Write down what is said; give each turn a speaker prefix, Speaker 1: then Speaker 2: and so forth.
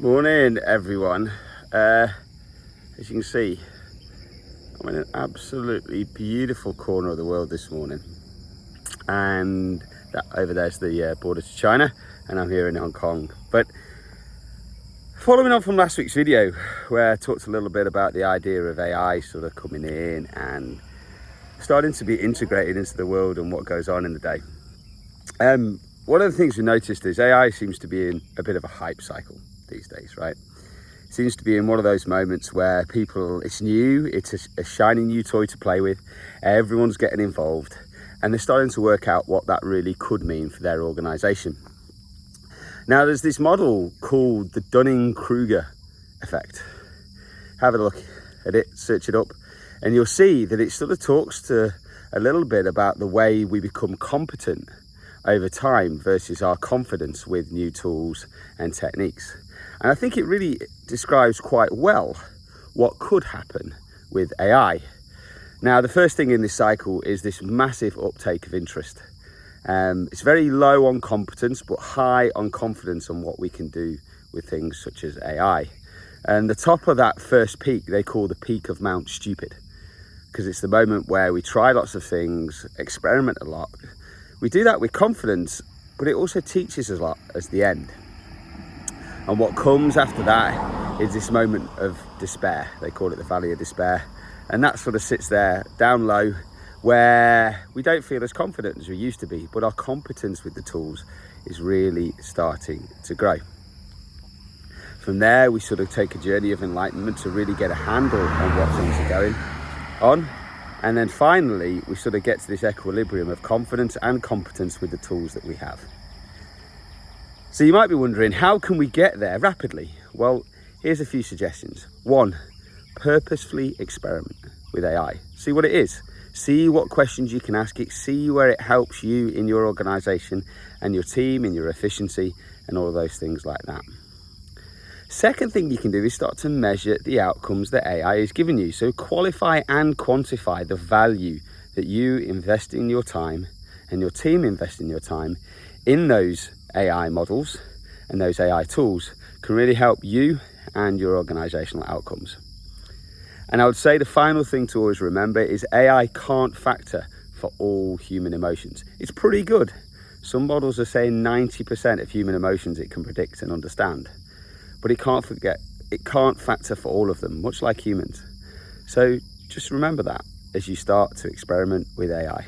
Speaker 1: Morning everyone. As you can see, I'm in an absolutely beautiful corner of the world this morning, and that over there's the border to China, and I'm here in Hong Kong. But following on from last week's video where I talked a little bit about the idea of AI sort of coming in and starting to be integrated into the world and what goes on in the day, one of the things we noticed is AI seems to be in a bit of a hype cycle these days, right? It seems to be in one of those moments where it's new, it's a shiny new toy to play with, everyone's getting involved, and they're starting to work out what that really could mean for their organization. Now, there's this model called the Dunning-Kruger effect. Have a look at it, search it up, and you'll see that it sort of talks to a little bit about the way we become competent over time versus our confidence with new tools and techniques. And I think it really describes quite well what could happen with AI. Now, the first thing in this cycle is this massive uptake of interest. It's very low on competence, but high on confidence on what we can do with things such as AI. And the top of that first peak, they call the peak of Mount Stupid, because it's the moment where we try lots of things, experiment a lot. We do that with confidence, but it also teaches us a lot as the end. And what comes after that is this moment of despair. They call it the Valley of Despair. And that sort of sits there down low where we don't feel as confident as we used to be, but our competence with the tools is really starting to grow. From there, we sort of take a journey of enlightenment to really get a handle on what things are going on. And then finally, we sort of get to this equilibrium of confidence and competence with the tools that we have. So you might be wondering, how can we get there rapidly? Well, here's a few suggestions. 1, purposefully experiment with AI. See what it is. See what questions you can ask it. See where it helps you in your organization and your team, in your efficiency, and all of those things like that. Second thing you can do is start to measure the outcomes that AI is giving you. So qualify and quantify the value that you invest in your time and your team invest in your time in those AI models, and those AI tools can really help you and your organizational outcomes. And I would say the final thing to always remember is AI can't factor for all human emotions. It's pretty good. Some models are saying 90% of human emotions it can predict and understand, but it can't factor for all of them, much like humans. So just remember that as you start to experiment with AI.